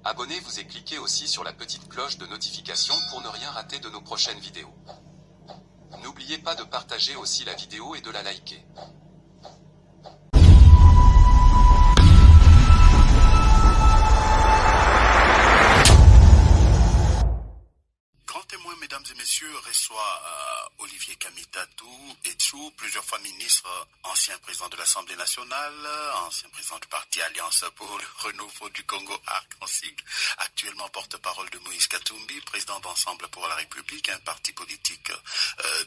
Abonnez-vous et cliquez aussi sur la petite cloche de notification pour ne rien rater de nos prochaines vidéos. N'oubliez pas de partager aussi la vidéo et de la liker. Mesdames et messieurs, reçoit Olivier Kamitatou Etchou, plusieurs fois ministre, ancien président de l'Assemblée nationale, ancien président du parti Alliance pour le renouveau du Congo, ARC en sigle, actuellement porte-parole de Moïse Katumbi, président d'Ensemble pour la République, un parti politique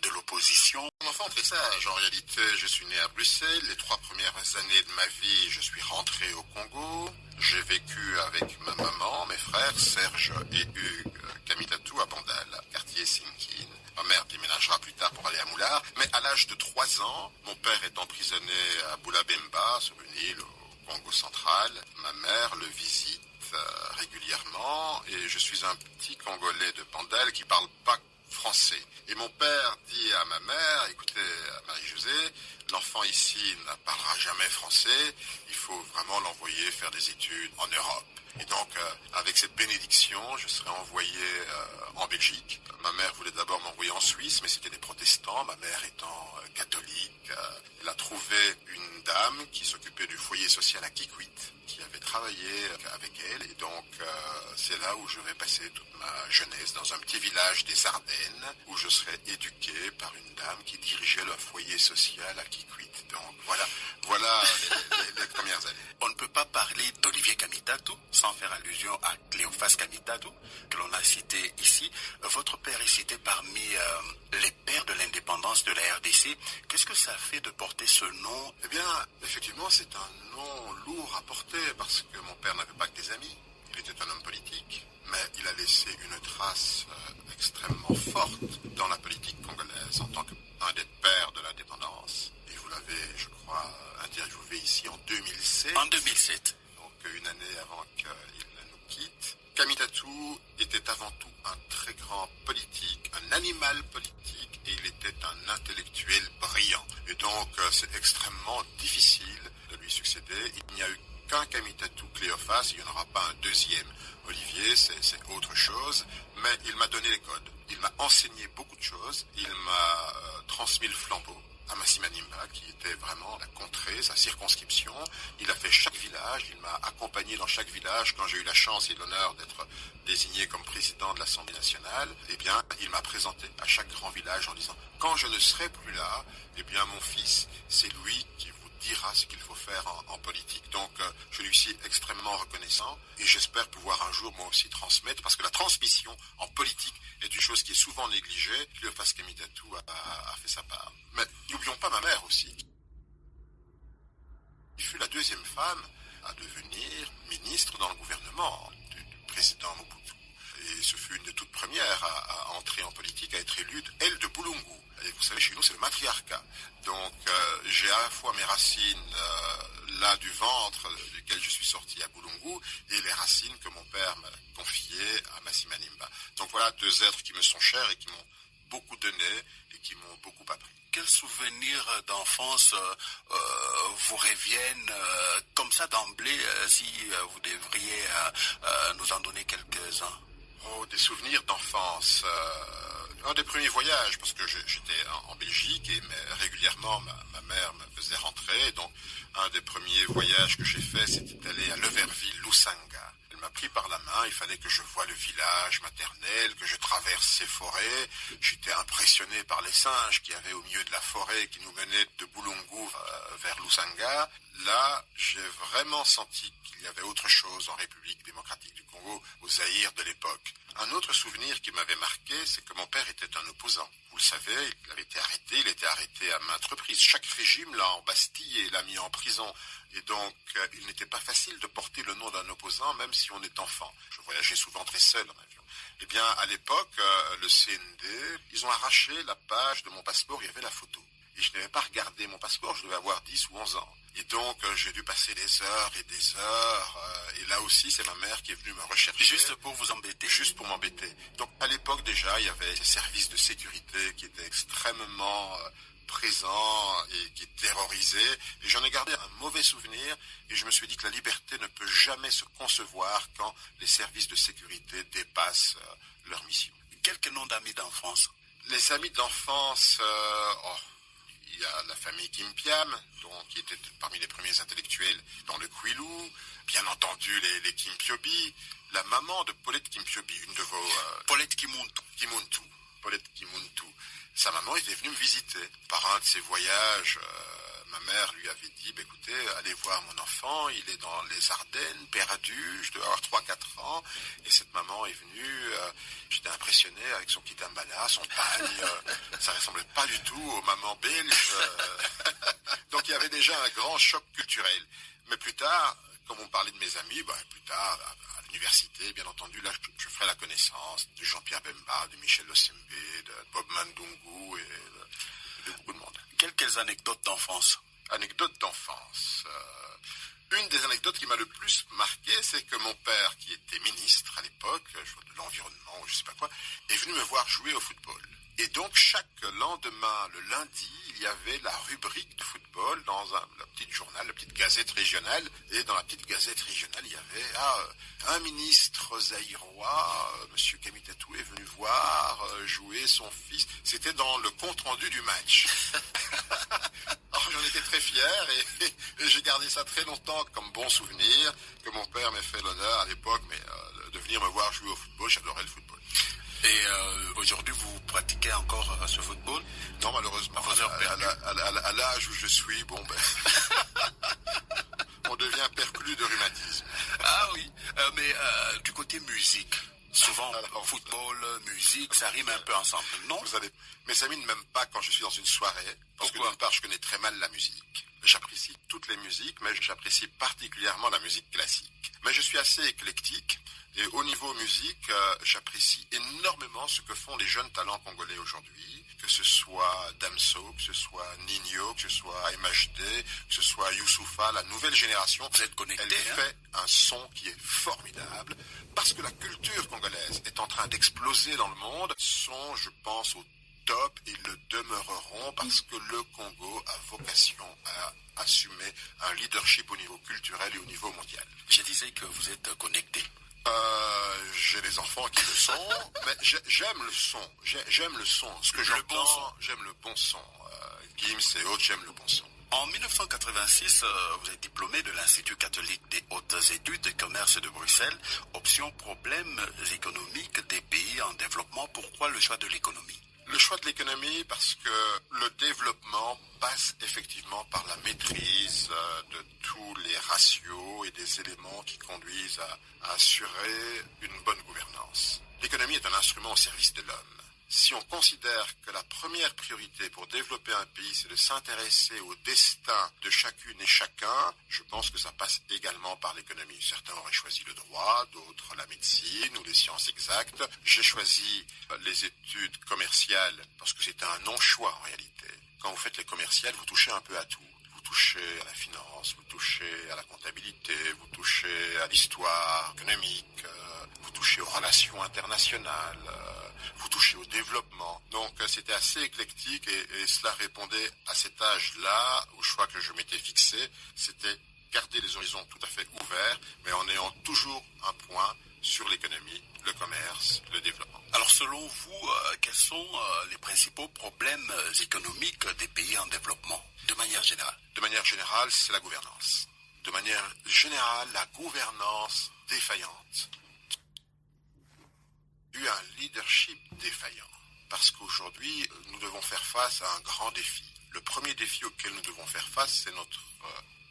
de l'opposition. Mon enfant très sage, en réalité, je suis né à Bruxelles. Les 3 premières années de ma vie, je suis rentré au Congo. J'ai vécu avec ma maman, mes frères, Serge et Hugues Kamitatou à Bandal, quartier Sinkin. Ma mère déménagera plus tard pour aller à Moulard. Mais à l'âge de 3 ans, mon père est emprisonné à Boulabemba, sur une île au Congo central. Ma mère le visite régulièrement et je suis un petit Congolais de Bandal qui parle pas français. Et mon père dit à ma mère, écoutez, Marie-Josée, l'enfant ici ne parlera jamais français, il faut vraiment l'envoyer faire des études en Europe. Et donc, avec cette bénédiction, je serai envoyé en Belgique. Ma mère voulait d'abord m'envoyer en Suisse, mais c'était des protestants. Ma mère étant catholique, elle a trouvé une dame qui s'occupait du foyer social à Kikwit, qui avait travaillé avec elle. Et donc, c'est là où je vais passer toute ma jeunesse, dans un petit village des Ardennes, où je serai éduqué par une dame qui dirigeait le foyer social à Kikwit. Donc, voilà les premières années. On ne peut pas parler d'Olivier Kamitatou sans faire allusion à Cléophas Kamitatou, que l'on a cité ici. Votre père est cité parmi les pères de l'indépendance de la RDC. Qu'est-ce que ça fait de porter ce nom? Eh bien, effectivement, c'est un nom lourd à porter parce que mon père n'avait pas que des amis. Il était un homme politique, mais il a laissé une trace extrêmement forte dans la politique congolaise en tant qu'un des pères de l'indépendance. Et vous l'avez, je crois, interviewé ici en 2007. En 2007. Donc une année avant qu'il nous quitte. Kamitatou était avant tout un très grand politique, un animal politique, et il était un intellectuel brillant. Et donc c'est extrêmement difficile de lui succéder. Il n'y a eu qu'un Kamitatou Cléophas, il n'y en aura pas un deuxième. Olivier, c'est autre chose, mais il m'a donné les codes. Il m'a enseigné beaucoup de choses. Il m'a transmis le flambeau à Massimanimba, qui était vraiment la contrée, sa circonscription. Il a fait chaque village, il m'a accompagné dans chaque village. Quand j'ai eu la chance et l'honneur d'être désigné comme président de l'Assemblée nationale, eh bien, il m'a présenté à chaque grand village en disant « Quand je ne serai plus là, eh bien, mon fils, c'est lui qui vous dira ce qu'il faut faire en politique. » Donc, je lui suis extrêmement reconnaissant et j'espère pouvoir un jour, moi aussi, transmettre, parce que la transmission en politique est une chose qui est souvent négligée. Cléophas Kamitatou a fait sa part. Mais n'oublions pas ma mère aussi. Il fut la deuxième femme à devenir ministre dans le gouvernement du président Mobutu. Et ce fut une des toutes premières à entrer en politique, à être élue, elle de Boulungu. Et vous savez, chez nous, c'est le matriarcat. Donc, j'ai à la fois mes racines là du ventre duquel je suis sorti à Boulungu et les racines que mon père m'a confiées à Massimanimba. Donc voilà 2 êtres qui me sont chers et qui m'ont beaucoup donné et qui m'ont beaucoup appris. Quels souvenirs d'enfance vous reviennent comme ça d'emblée, si vous devriez nous en donner quelques-uns? Oh, des souvenirs d'enfance. Un des premiers voyages, parce que j'étais en Belgique et régulièrement ma mère me faisait rentrer. Donc, un des premiers voyages que j'ai fait, c'était d'aller à Leverville, Lusanga. Elle m'a pris par la main, il fallait que je voie le village maternel, que je traverse ces forêts. J'étais impressionné par les singes qu'il y avait au milieu de la forêt qui nous menaient de Boulungu vers Lusanga. Là, j'ai vraiment senti qu'il y avait autre chose en République démocratique du Congo, au Zaïre de l'époque. Un autre souvenir qui m'avait marqué, c'est que mon père était un opposant. Vous le savez, il était arrêté à maintes reprises. Chaque régime l'a embastillé, l'a mis en prison. Et donc, il n'était pas facile de porter le nom d'un opposant, même si on est enfant. Je voyageais souvent très seul en avion. Eh bien, à l'époque, le CND, ils ont arraché la page de mon passeport, il y avait la photo. Et je n'avais pas regardé mon passeport, je devais avoir 10 ou 11 ans. Et donc, j'ai dû passer des heures et des heures. Et là aussi, c'est ma mère qui est venue me rechercher. Juste pour vous embêter. Juste pour m'embêter. Donc, à l'époque, déjà, il y avait des services de sécurité qui étaient extrêmement présents et qui terrorisaient. Et j'en ai gardé un mauvais souvenir. Et je me suis dit que la liberté ne peut jamais se concevoir quand les services de sécurité dépassent leur mission. Quelques noms d'amis d'enfance. Les amis d'enfance... il y a la famille Kim Piam, donc, qui était parmi les premiers intellectuels dans le Kwilu. Bien entendu, les Kim Pyobi. La maman de Paulette Kim Pyobi, une de vos... Paulette Kimuntu. Paulette Kimuntu. Sa maman était venue me visiter. Par un de ses voyages, ma mère lui avait dit, écoutez, allez voir mon enfant, il est dans les Ardennes, perdu, je dois avoir 3-4 ans. Et cette maman est venue, j'étais impressionné avec son petit ambala, son pagne. Ça ressemblait pas du tout aux mamans belges. Donc il y avait déjà un grand choc culturel. Mais plus tard, comme on parlait de mes amis, plus tard, à l'université, bien entendu, là, je ferai la connaissance de Jean-Pierre Bemba, de Michel Losembe, de Bob Mandungu et de beaucoup de monde. Quelques anecdotes d'enfance. Anecdotes d'enfance. Une des anecdotes qui m'a le plus marqué, c'est que mon père, qui était ministre à l'époque, de l'environnement, je sais pas quoi, est venu me voir jouer au football. Et donc, chaque lendemain, le lundi, il y avait la rubrique de football dans la petite journal, la petite gazette régionale. Et dans la petite gazette régionale, il y avait un ministre zaïrois, Monsieur Kamitatou, est venu voir jouer son fils. C'était dans le compte-rendu du match. Alors, j'en étais très fier et j'ai gardé ça très longtemps comme bon souvenir, que mon père m'ait fait l'honneur à l'époque, de venir me voir jouer au football. J'adorais le football. Et aujourd'hui, vous pratiquez encore ce football? Non, malheureusement. À l'âge où je suis, on devient perclus de rhumatisme. Ah oui, mais du côté musique, souvent football, musique, ça rime un peu ensemble, non? Mes amis ne m'aiment pas quand je suis dans une soirée, parce que d'une part, je connais très mal la musique. J'apprécie toutes les musiques, mais j'apprécie particulièrement la musique classique. Mais je suis assez éclectique. Et au niveau musique, j'apprécie énormément ce que font les jeunes talents congolais aujourd'hui, que ce soit Damso, que ce soit Nino, que ce soit MHD, que ce soit Youssoupha, la nouvelle génération. Vous êtes connecté, elle fait un son qui est formidable, parce que la culture congolaise est en train d'exploser dans le monde. Sont, je pense, au top et le demeureront parce que le Congo a vocation à assumer un leadership au niveau culturel et au niveau mondial. Je disais que vous êtes connecté. J'ai des enfants qui le sont, mais j'aime le son. J'aime le son. Ce que j'entends, j'aime le bon son. Gims et autres, j'aime le bon son. En 1986, vous êtes diplômé de l'Institut catholique des hautes études de commerce de Bruxelles. Option problèmes économiques des pays en développement. Pourquoi le choix de l'économie? Le choix de l'économie parce que le développement passe effectivement par la maîtrise de tous les ratios et des éléments qui conduisent à assurer une bonne gouvernance. L'économie est un instrument au service de l'homme. Si on considère que la première priorité pour développer un pays, c'est de s'intéresser au destin de chacune et chacun, je pense que ça passe également par l'économie. Certains auraient choisi le droit, d'autres la médecine ou les sciences exactes. J'ai choisi les études commerciales parce que c'était un non-choix en réalité. Quand vous faites les commerciales, vous touchez un peu à tout. Vous touchez à la finance, vous touchez à la comptabilité, vous touchez à l'histoire économique, vous touchez aux relations internationales, vous touchez au développement. Donc c'était assez éclectique et cela répondait à cet âge-là, au choix que je m'étais fixé, c'était garder les horizons tout à fait ouverts, mais en ayant toujours un point sur l'économie, le commerce, le développement. Alors selon vous, quels sont les principaux problèmes économiques des pays en développement, de manière générale? De manière générale, c'est la gouvernance. De manière générale, la gouvernance défaillante. Un leadership défaillant. Parce qu'aujourd'hui, nous devons faire face à un grand défi. Le premier défi auquel nous devons faire face, c'est notre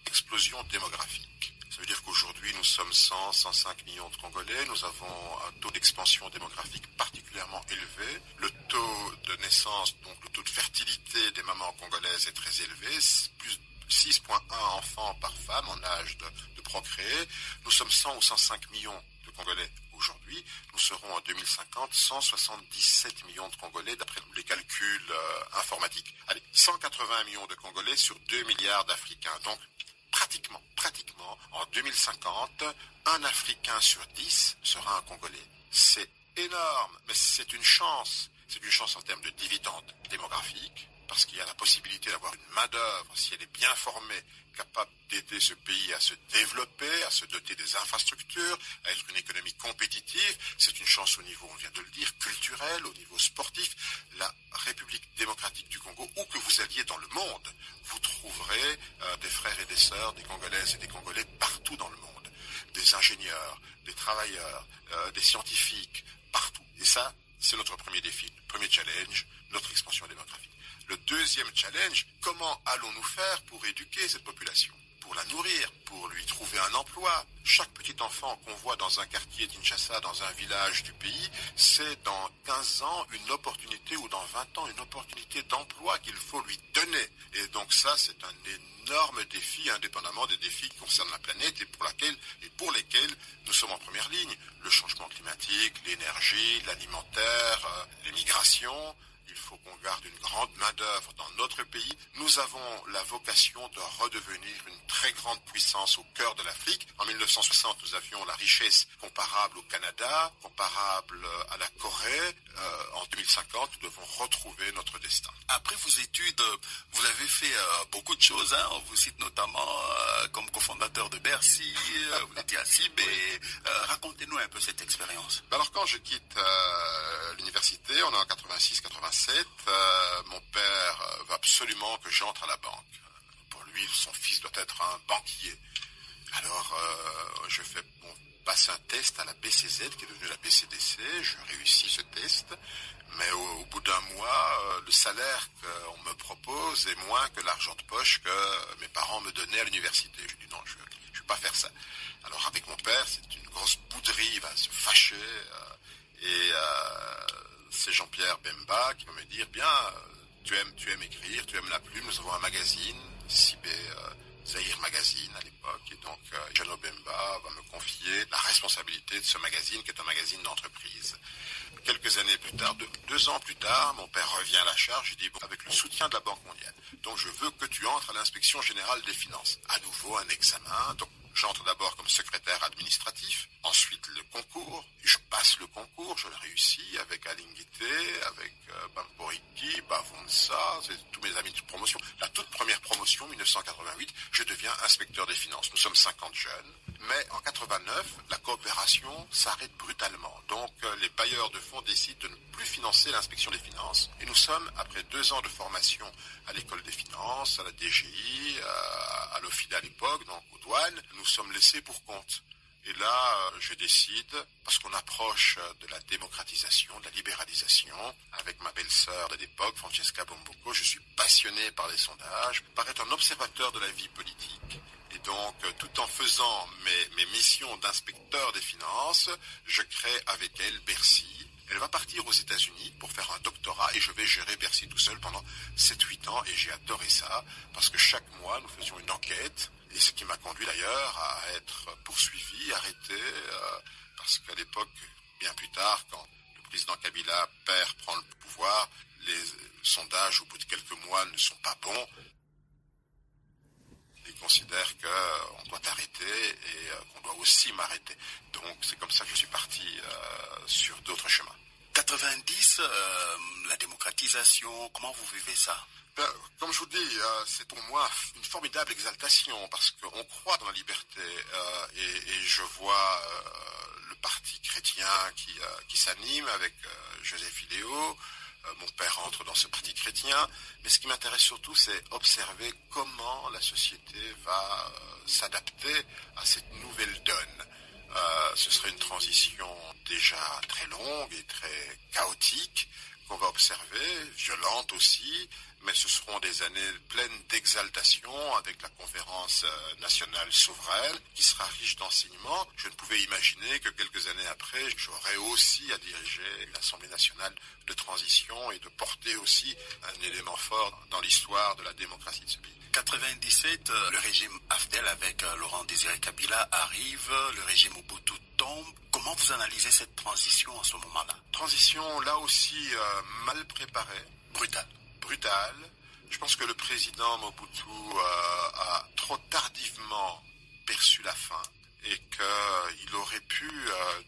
explosion démographique. Ça veut dire qu'aujourd'hui, nous sommes 105 millions de Congolais. Nous avons un taux d'expansion démographique particulièrement élevé. Le taux de naissance, donc le taux de fertilité des mamans congolaises est très élevé. Plus 6,1 enfants par femme en âge de procréer. Nous sommes 100 ou 105 millions de Congolais aujourd'hui. Nous serons en 2050 177 millions de Congolais d'après les calculs informatiques. Allez, 180 millions de Congolais sur 2 milliards d'Africains. Donc, pratiquement, en 2050, un Africain sur 10 sera un Congolais. C'est énorme, mais c'est une chance. C'est une chance en termes de dividende démographique, parce qu'il y a la possibilité d'avoir une main-d'œuvre, si elle est bien formée, capable d'aider ce pays à se développer, à se doter des infrastructures, à être une économie compétitive. C'est une chance au niveau, on vient de le dire, culturel, au niveau sportif. La République démocratique du Congo, où que vous alliez dans le monde, vous trouverez des frères et des sœurs, des Congolaises et des Congolais partout dans le monde. Des ingénieurs, des travailleurs, des scientifiques, partout. Et ça, c'est notre premier défi, premier challenge, notre expansion démographique. Le deuxième challenge, comment allons-nous faire pour éduquer cette population, pour la nourrir, pour lui trouver un emploi? Chaque petit enfant qu'on voit dans un quartier Kinshasa, dans un village du pays, c'est dans 15 ans une opportunité, ou dans 20 ans une opportunité d'emploi qu'il faut lui donner. Et donc ça, c'est un énorme défi, indépendamment des défis qui concernent la planète et pour lesquels nous sommes en première ligne. Le changement climatique, l'énergie, l'alimentaire, les migrations. Il faut qu'on garde une grande main-d'œuvre dans notre pays. Nous avons la vocation de redevenir une très grande puissance au cœur de l'Afrique. En 1960, nous avions la richesse comparable au Canada, comparable à la Corée. En 2050, nous devons retrouver notre destin. Après vos études, vous avez fait beaucoup de choses. On vous cite notamment comme cofondateur de Bercy, vous étiez à Cibé. Racontez-nous un peu cette expérience. Alors quand je quitte l'université, on est en 86-87, mon père veut absolument que j'entre à la banque. Pour lui, son fils doit être un banquier. Alors je fais passe un test à la BCZ, qui est devenue la BCDC. Je réussis ce test, mais au bout d'un mois, le salaire qu'on me propose est moins que l'argent de poche que mes parents me donnaient à l'université. Je dis non, je ne vais pas faire ça. Alors avec mon père, c'est une grosse bouderie, il va se fâcher, et c'est Jean-Pierre Bemba qui va me dire, bien, tu aimes écrire, tu aimes la plume, nous avons un magazine, Cibé Zaïre Magazine à l'époque, et donc Jeannot Bemba va me confier la responsabilité de ce magazine, qui est un magazine d'entreprise. Quelques années plus tard, 2 ans plus tard, mon père revient à la charge, il dit, bon, avec le soutien de la Banque mondiale, donc je veux que tu entres à l'inspection générale des finances. À nouveau un examen, donc j'entre d'abord comme secrétaire administratif, ensuite le concours, je passe le concours, je le réussis avec Alinguité, avec Bamporiki, Bavonsa, c'est tous mes amis de promotion. La toute première promotion, 1988, je deviens inspecteur des finances. Nous sommes 50 jeunes, mais en 89, la coopération s'arrête brutalement. Donc les bailleurs de fonds décident de ne plus financer l'inspection des finances. Et nous sommes, après 2 ans de formation à l'école des finances, à la DGI, à l'OFIDA à l'époque, donc aux douanes, nous sommes laissés pour compte. Et là, je décide, parce qu'on approche de la démocratisation, de la libéralisation, avec ma belle-sœur de l'époque, Francesca Bombocco, je suis passionné par les sondages, par être un observateur de la vie politique. Et donc, tout en faisant mes missions d'inspecteur des finances, je crée avec elle Bercy. Elle va partir aux États-Unis pour faire un doctorat et je vais gérer Bercy tout seul pendant 7-8 ans et j'ai adoré ça parce que chaque mois, nous faisions une enquête. Et ce qui m'a conduit d'ailleurs à être poursuivi, arrêté, parce qu'à l'époque, bien plus tard, quand le président Kabila prend le pouvoir, les sondages au bout de quelques mois ne sont pas bons. Il considère qu'on doit arrêter et qu'on doit aussi m'arrêter. Donc c'est comme ça que je suis parti sur d'autres chemins. 90, la démocratisation, comment vous vivez ça ? Comme je vous dis, c'est pour moi une formidable exaltation parce qu'on croit dans la liberté et je vois le parti chrétien qui s'anime avec Joseph Idéo. Mon père entre dans ce parti chrétien, mais ce qui m'intéresse surtout, c'est observer comment la société va s'adapter à cette nouvelle donne. Ce serait une transition déjà très longue et très chaotique qu'on va observer, violente aussi, mais ce seront des années pleines d'exaltation avec la conférence nationale souveraine qui sera riche d'enseignements. Je ne pouvais imaginer que quelques années après, j'aurais aussi à diriger l'Assemblée nationale de transition et de porter aussi un élément fort dans l'histoire de la démocratie de ce pays. 97, le régime Afdel avec Laurent Désiré Kabila arrive, le régime Mobutu tombe. Comment vous analysez cette transition à ce moment-là ? Transition là aussi mal préparée, brutale, Je pense que le président Mobutu a trop tardivement perçu la faim et qu'il aurait pu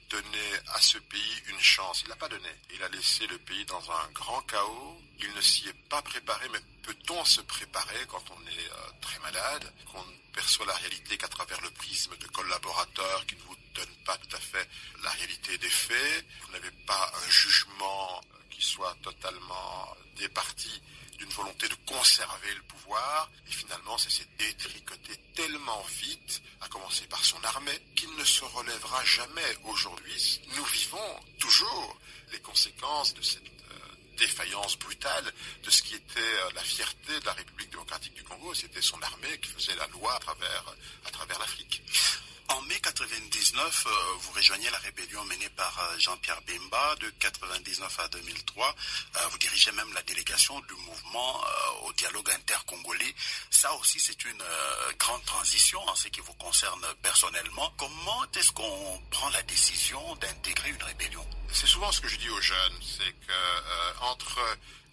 donner à ce pays une chance. Il ne l'a pas donné. Il a laissé le pays dans un grand chaos. Il ne s'y est pas préparé, mais peut-on se préparer quand on est très malade, qu'on ne perçoit la réalité qu'à travers le prisme de collaborateurs qui ne vous donnent pas tout à fait la réalité des faits. Vous n'avez pas un jugement qui soit totalement départi d'une volonté de conserver le pouvoir, et finalement ça s'est détricoté tellement vite, à commencer par son armée, qu'il ne se relèvera jamais. Aujourd'hui, nous vivons toujours les conséquences de cette défaillance brutale de ce qui était la fierté de la République démocratique du Congo. C'était son armée qui faisait la loi à travers l'Afrique. En mai 99, vous rejoignez la rébellion menée par Jean-Pierre Bemba de 99 à 2003. Vous dirigez même la délégation du mouvement au dialogue intercongolais. Ça aussi, c'est une grande transition en ce qui vous concerne personnellement. Comment est-ce qu'on prend la décision d'intégrer une rébellion? C'est souvent ce que je dis aux jeunes, c'est que entre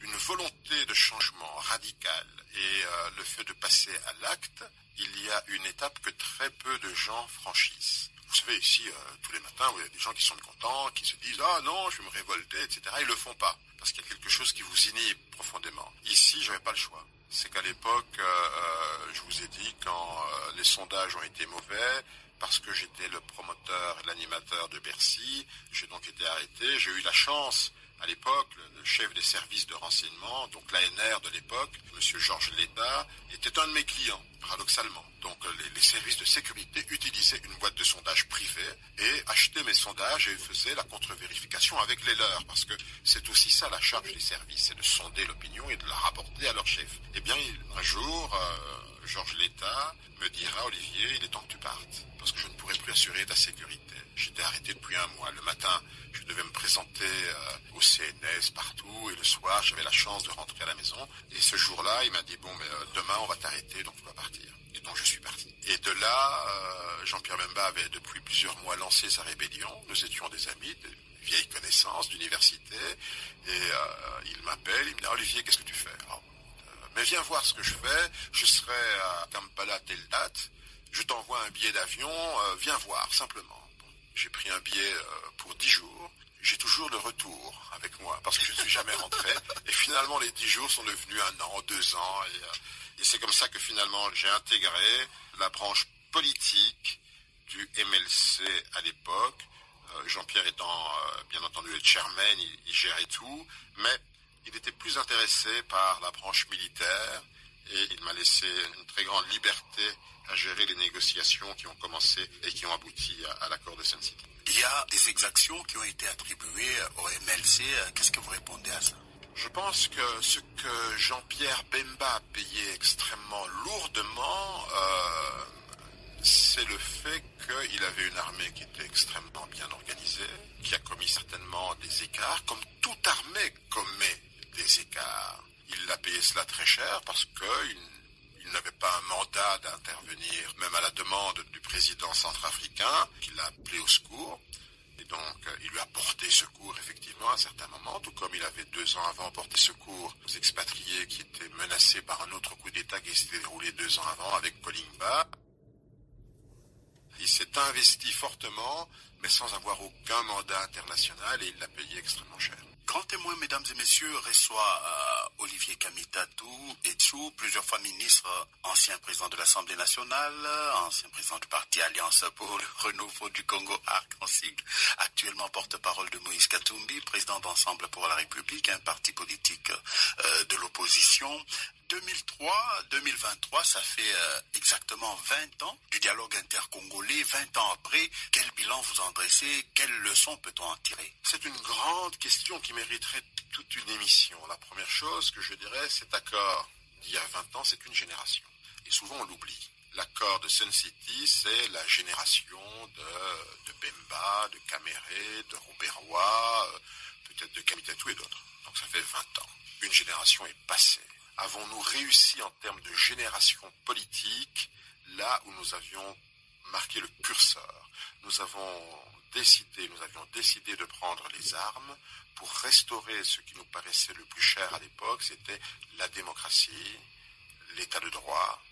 une volonté de changement radical et le fait de passer à l'acte, il y a une étape que très peu de gens franchissent. Vous savez, ici, tous les matins, il y a des gens qui sont mécontents, qui se disent « Ah non, je vais me révolter, etc. » Ils ne le font pas, parce qu'il y a quelque chose qui vous inhibe profondément. Ici, je n'avais pas le choix. C'est qu'à l'époque, je vous ai dit, quand les sondages ont été mauvais, parce que j'étais le promoteur et l'animateur de Bercy, j'ai donc été arrêté. J'ai eu la chance, à l'époque, le chef des services de renseignement, donc l'ANR de l'époque, M. Georges Leta, était un de mes clients, paradoxalement. Donc les services de sécurité utilisaient une boîte de sondage privée et achetaient mes sondages et faisaient la contre-vérification avec les leurs, parce que c'est aussi ça la charge des services, c'est de sonder l'opinion et de la rapporter à leur chef. Eh bien, un jour, Georges Leta me dira « Olivier, il est temps que tu partes, parce que je ne pourrai plus assurer ta sécurité. » J'étais arrêté depuis un mois. Le matin, je devais me présenter au CNS partout, et le soir, j'avais la chance de rentrer à la maison. Et ce jour-là, il m'a dit « Bon, mais demain, on va t'arrêter, donc tu vas partir. » Et donc, je suis parti. Et de là, Jean-Pierre Bemba avait depuis plusieurs mois lancé sa rébellion. Nous étions des amis, des vieilles connaissances d'université. Et il m'appelle, il me dit « Olivier, qu'est-ce que tu fais ?» Alors, mais viens voir ce que je fais, je serai à Kampala telle date, je t'envoie un billet d'avion, viens voir, simplement. Bon, j'ai pris un billet pour 10 jours, j'ai toujours le retour avec moi, parce que je ne suis jamais rentré, et finalement les 10 jours sont devenus 1 an, 2 ans, et c'est comme ça que finalement j'ai intégré la branche politique du MLC à l'époque, Jean-Pierre étant bien entendu le chairman, il gérait tout, mais il était plus intéressé par la branche militaire et il m'a laissé une très grande liberté à gérer les négociations qui ont commencé et qui ont abouti à l'accord de Sun City. Il y a des exactions qui ont été attribuées au MLC. Qu'est-ce que vous répondez à ça? Je pense que ce que Jean-Pierre Bemba a payé extrêmement lourdement, c'est le fait qu'il avait une armée qui était extrêmement bien organisée, qui a commis certainement des écarts, comme toute armée commet des écarts. Il a payé cela très cher parce qu'il n'avait pas un mandat d'intervenir, même à la demande du président centrafricain, qui l'a appelé au secours. Et donc, il lui a porté secours, effectivement, à un certain moment, tout comme il avait 2 ans avant porté secours aux expatriés qui étaient menacés par un autre coup d'État qui s'était déroulé 2 ans avant avec Kolingba. Il s'est investi fortement, mais sans avoir aucun mandat international, et il l'a payé extrêmement cher. Grand témoin, mesdames et messieurs, reçoit Olivier Kamitatou Etchou, plusieurs fois ministre, ancien président de l'Assemblée nationale, ancien président du parti Alliance pour le renouveau du Congo, ARC en sigle, actuellement porte-parole de Moïse Katumbi, président d'Ensemble pour la République, un parti politique de l'opposition. 2003-2023, ça fait exactement 20 ans du dialogue intercongolais. 20 ans après, quel bilan vous en dressez? Quelles leçons peut-on en tirer? C'est une grande question qui mériterait toute une émission. La première chose que je dirais, cet accord d'il y a 20 ans, c'est une génération. Et souvent on l'oublie. L'accord de Sun City, c'est la génération de Bemba, de Kaméré, de Robert Roy, peut-être de Kamitatou et d'autres. Donc ça fait 20 ans. Une génération est passée. Avons-nous réussi en termes de génération politique là où nous avions marqué le curseur? Nous avons avions décidé de prendre les armes pour restaurer ce qui nous paraissait le plus cher à l'époque, c'était la démocratie, l'état de droit,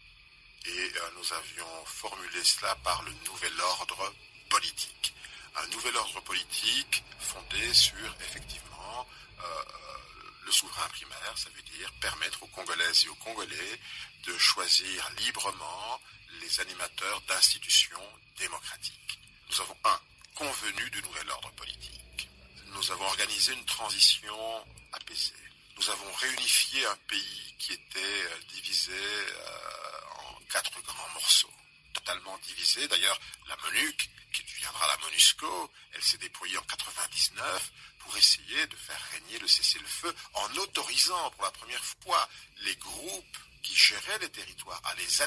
et nous avions formulé cela par le nouvel ordre politique. Un nouvel ordre politique fondé sur, effectivement, le souverain primaire, ça veut dire permettre aux Congolaises et aux Congolais de choisir librement les animateurs d'institutions démocratiques. Nous avons convenu du nouvel ordre politique. Nous avons organisé une transition apaisée. Nous avons réunifié un pays qui était divisé en 4 grands morceaux, totalement divisé. D'ailleurs, la MONUC, qui deviendra la MONUSCO, elle s'est déployée en 99 pour essayer de faire régner le cessez-le-feu en autorisant pour la première fois les groupes qui géraient les territoires à les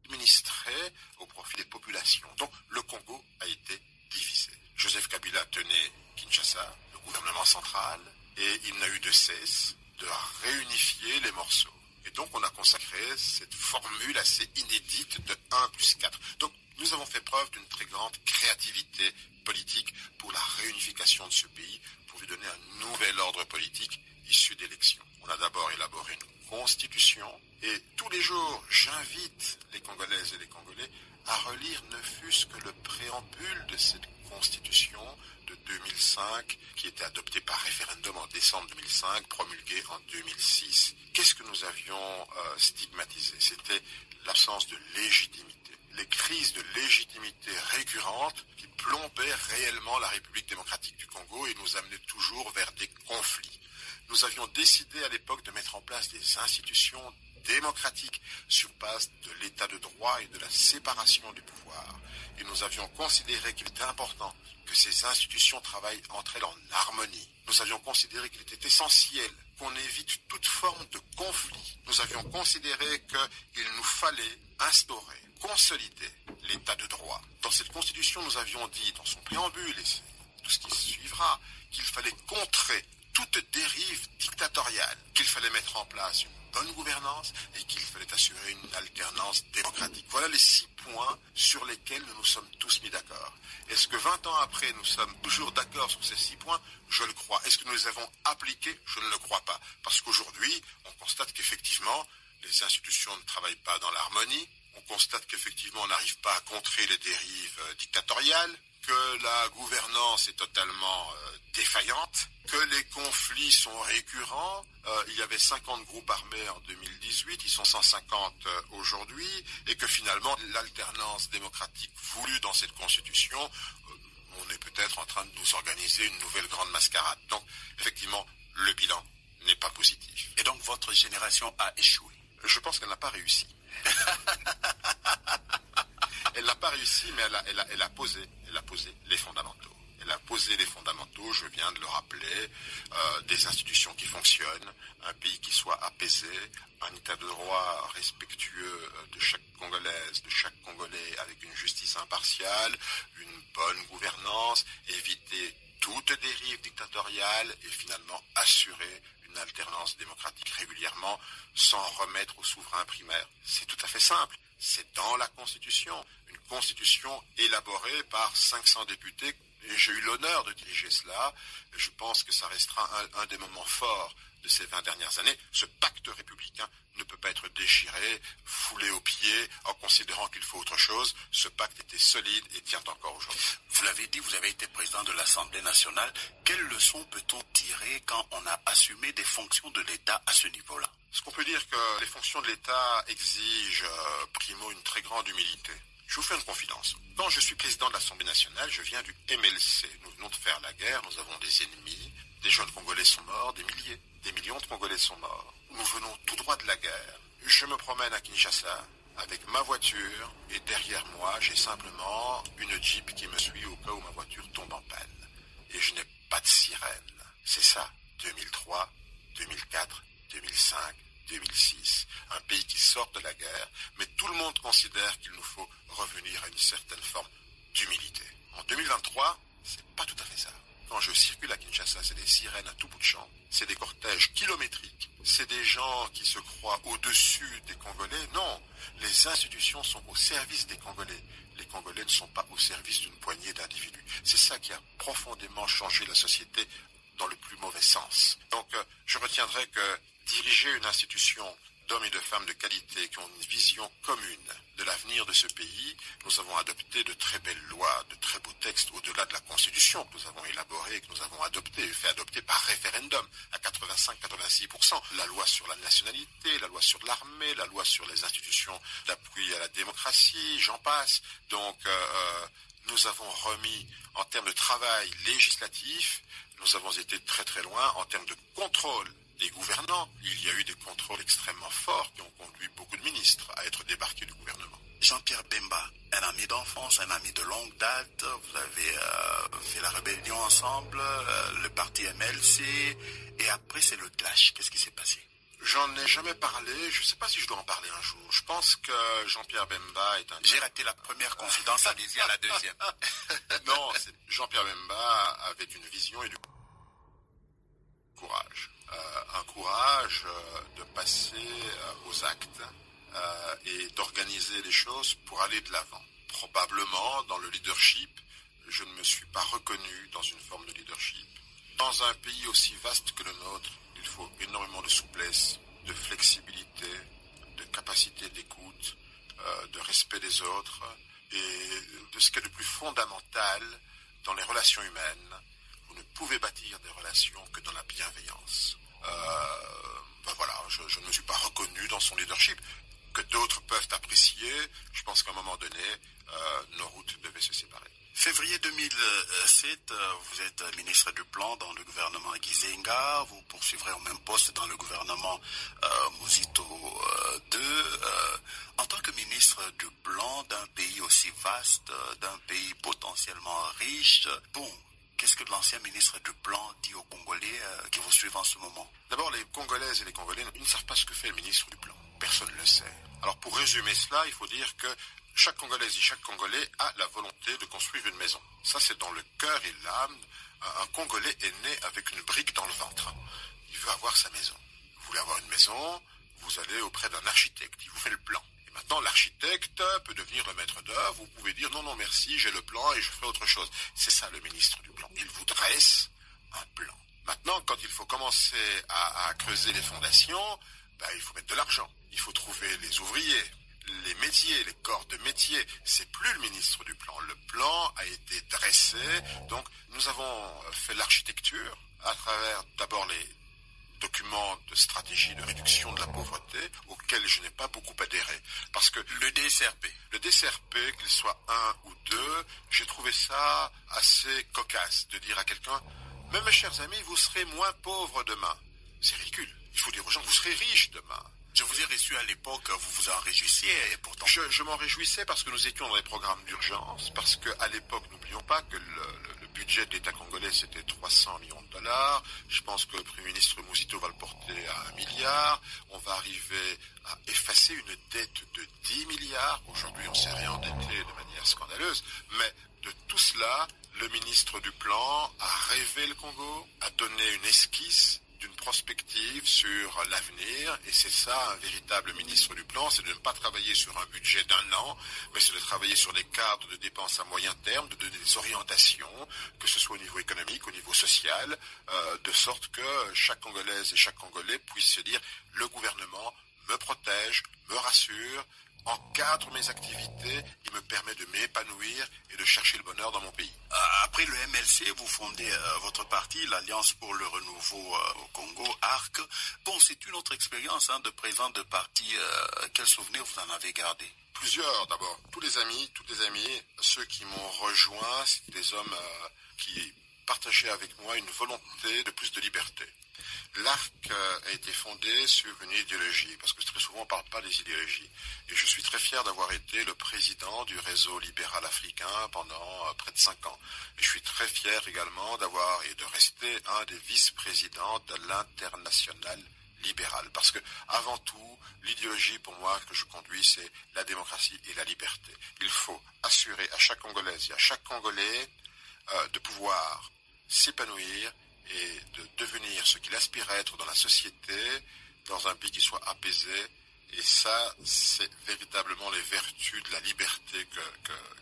administrer au profit des populations. Donc le Congo a été divisé. Joseph Kabila tenait Kinshasa, le gouvernement central, et il n'a eu de cesse de réunifier les morceaux. Et donc on a consacré cette formule assez inédite de 1+4. Donc nous avons fait preuve d'une très grande créativité politique pour la réunification de ce pays, pour lui donner un nouvel ordre politique issu d'élections. On a d'abord élaboré une constitution, et tous les jours, j'invite les Congolaises et les Congolais à relire ne fût-ce que le préambule de cette constitution de 2005, qui était adoptée par référendum en décembre 2005, promulguée en 2006. Qu'est-ce que nous avions stigmatisé? C'était l'absence de légitimité. Les crises de légitimité récurrentes qui plombaient réellement la République démocratique du Congo et nous amenaient toujours vers des conflits. Nous avions décidé à l'époque de mettre en place des institutions démocratiques sur base de l'état de droit et de la séparation du pouvoir. Et nous avions considéré qu'il était important que ces institutions travaillent entre elles en harmonie. Nous avions considéré qu'il était essentiel qu'on évite toute forme de conflit. Nous avions considéré qu'il nous fallait instaurer, consolider l'état de droit. Dans cette constitution, nous avions dit, dans son préambule et tout ce qui suivra, qu'il fallait contrer toute dérive dictatoriale, qu'il fallait mettre en place une bonne gouvernance et qu'il fallait assurer une alternance démocratique. Voilà les 6 points sur lesquels nous nous sommes tous mis d'accord. Est-ce que 20 ans après, nous sommes toujours d'accord sur ces 6 points? Je le crois. Est-ce que nous les avons appliqués? Je ne le crois pas. Parce qu'aujourd'hui, on constate qu'effectivement, les institutions ne travaillent pas dans l'harmonie. On constate qu'effectivement, on n'arrive pas à contrer les dérives dictatoriales, que la gouvernance est totalement défaillante, que les conflits sont récurrents. Il y avait 50 groupes armés en 2018, ils sont 150 aujourd'hui, et que finalement, l'alternance démocratique voulue dans cette constitution, on est peut-être en train de nous organiser une nouvelle grande mascarade. Donc, effectivement, le bilan n'est pas positif. Et donc, votre génération a échoué? Je pense qu'elle n'a pas réussi. Elle n'a pas réussi, mais elle a posé les fondamentaux. Elle a posé les fondamentaux, je viens de le rappeler, des institutions qui fonctionnent, un pays qui soit apaisé, un état de droit respectueux de chaque Congolaise, de chaque Congolais, avec une justice impartiale, une bonne gouvernance, éviter toute dérive dictatoriale et finalement assurer une alternance démocratique régulièrement sans remettre au souverain primaire. C'est tout à fait simple. C'est dans la Constitution. Une Constitution élaborée par 500 députés. Et j'ai eu l'honneur de diriger cela. Et je pense que ça restera un des moments forts de ces 20 dernières années. Ce pacte républicain ne peut pas être déchiré, foulé aux pieds, en considérant qu'il faut autre chose. Ce pacte était solide et tient encore aujourd'hui. Vous l'avez dit, vous avez été président de l'Assemblée nationale. Quelles leçons peut-on tirer quand on a assumé des fonctions de l'État à ce niveau-là? Ce qu'on peut dire que les fonctions de l'État exigent, primo, une très grande humilité. Je vous fais une confidence. Quand je suis président de l'Assemblée nationale, je viens du MLC. Nous venons de faire la guerre, nous avons des ennemis, des jeunes Congolais sont morts, des millions de Congolais sont morts. Nous venons tout droit de la guerre. Je me promène à Kinshasa avec ma voiture et derrière moi, j'ai simplement une Jeep qui me suit au cas où ma voiture tombe en panne. Et je n'ai pas de sirène. C'est ça, 2003, 2004, 2005, 2006. Un pays qui sort de la guerre, mais tout le monde considère qu'il nous faut revenir à une certaine forme d'humilité. En 2023, c'est pas tout à fait ça. Quand je circule à Kinshasa, c'est des sirènes à tout bout de champ, c'est des cortèges kilométriques, c'est des gens qui se croient au-dessus des Congolais. Non, les institutions sont au service des Congolais. Les Congolais ne sont pas au service d'une poignée d'individus. C'est ça qui a profondément changé la société dans le plus mauvais sens. Donc je retiendrai que diriger une institution d'hommes et de femmes de qualité qui ont une vision commune de l'avenir de ce pays, nous avons adopté de très belles lois, de très beaux textes au-delà de la Constitution que nous avons élaborée et que nous avons adoptée, fait adopter par référendum à 85-86%. La loi sur la nationalité, la loi sur l'armée, la loi sur les institutions d'appui à la démocratie, j'en passe. Donc nous avons remis en termes de travail législatif, nous avons été très très loin en termes de contrôle des gouvernants. Il y a eu des contrôles extrêmement forts qui ont conduit beaucoup de ministres à être débarqués du gouvernement. Jean-Pierre Bemba, un ami d'enfance, un ami de longue date, vous avez fait la rébellion ensemble, le parti MLC, et après c'est le clash. Qu'est-ce qui s'est passé? J'en ai jamais parlé, je ne sais pas si je dois en parler un jour. Je pense que Jean-Pierre Bemba est un... J'ai raté la première confidence, allez-y à la deuxième. Non, Jean-Pierre Bemba avait une vision et du courage. Un courage de passer aux actes et d'organiser les choses pour aller de l'avant. Probablement, dans le leadership, je ne me suis pas reconnu dans une forme de leadership. Dans un pays aussi vaste que le nôtre, il faut énormément de souplesse, de flexibilité, de capacité d'écoute, de respect des autres et de ce qui est le plus fondamental dans les relations humaines. Vous ne pouvez bâtir des relations que dans la bienveillance. Voilà, je ne me suis pas reconnu dans son leadership, que d'autres peuvent apprécier. Je pense qu'à un moment donné, nos routes devaient se séparer. Février 2007, vous êtes ministre du Plan dans le gouvernement Gizenga, vous poursuivrez au même poste dans le gouvernement Muzito II. En tant que ministre du Plan d'un pays aussi vaste, d'un pays potentiellement riche, qu'est-ce que l'ancien ministre du Plan dit aux Congolais qui vous suivent en ce moment? D'abord, les Congolaises et les Congolais, ils ne savent pas ce que fait le ministre du Plan. Personne ne le sait. Alors, pour résumer cela, il faut dire que chaque Congolaise et chaque Congolais a la volonté de construire une maison. Ça, c'est dans le cœur et l'âme. Un Congolais est né avec une brique dans le ventre. Il veut avoir sa maison. Vous voulez avoir une maison, vous allez auprès d'un architecte. Il vous fait le plan. Et maintenant, l'architecte peut devenir le maître d'œuvre. Vous pouvez dire non, merci, j'ai le plan et je ferai autre chose. C'est ça le ministre du Plan. Il vous dresse un plan. Maintenant, quand il faut commencer à creuser les fondations, il faut mettre de l'argent. Il faut trouver les ouvriers, les métiers, les corps de métier. C'est plus le ministre du Plan. Le plan a été dressé. Donc, nous avons fait l'architecture à travers d'abord les documents de stratégie de réduction de la pauvreté auxquels je n'ai pas beaucoup adhéré. Parce que le DCRP, qu'il soit 1 ou 2, j'ai trouvé ça assez cocasse de dire à quelqu'un « Mais mes chers amis, vous serez moins pauvres demain ». C'est ridicule. Il faut dire aux gens que vous serez riches demain. Je vous ai reçu à l'époque, vous vous en réjouissiez et pourtant... Je m'en réjouissais parce que nous étions dans les programmes d'urgence, parce qu'à l'époque, n'oublions pas que le budget de l'État congolais, c'était 300 millions de dollars. Je pense que le Premier ministre Muzito va le porter à 1 milliard. On va arriver à effacer une dette de 10 milliards. Aujourd'hui, on s'est réendetté de manière scandaleuse. Mais de tout cela, le ministre du Plan a rêvé le Congo, a donné une esquisse d'une prospective sur l'avenir, et c'est ça un véritable ministre du Plan, c'est de ne pas travailler sur un budget d'1 an, mais c'est de travailler sur des cadres de dépenses à moyen terme, de donner des orientations, que ce soit au niveau économique, au niveau social, de sorte que chaque Congolaise et chaque Congolais puisse se dire le gouvernement me protège, me rassure, encadre mes activités, il me permet de m'épanouir et de chercher le bonheur dans mon pays. Après le MLC, vous fondez votre parti, l'Alliance pour le Renouveau au Congo, ARC. C'est une autre expérience de président de parti. Quel souvenir vous en avez gardé? Plusieurs, d'abord. Tous les amis, ceux qui m'ont rejoint, c'est des hommes qui partageaient avec moi une volonté de plus de liberté. L'ARC a été fondé sur une idéologie, parce que très souvent on ne parle pas des idéologies. Et je suis très fier d'avoir été le président du réseau libéral africain pendant près de 5 ans. Et je suis très fier également d'avoir et de rester un des vice-présidents de l'international libéral. Parce que, avant tout, l'idéologie pour moi que je conduis, c'est la démocratie et la liberté. Il faut assurer à chaque Congolaise et à chaque Congolais de pouvoir s'épanouir et de devenir ce qu'il aspire à être dans la société, dans un pays qui soit apaisé Et ça, c'est véritablement les vertus de la liberté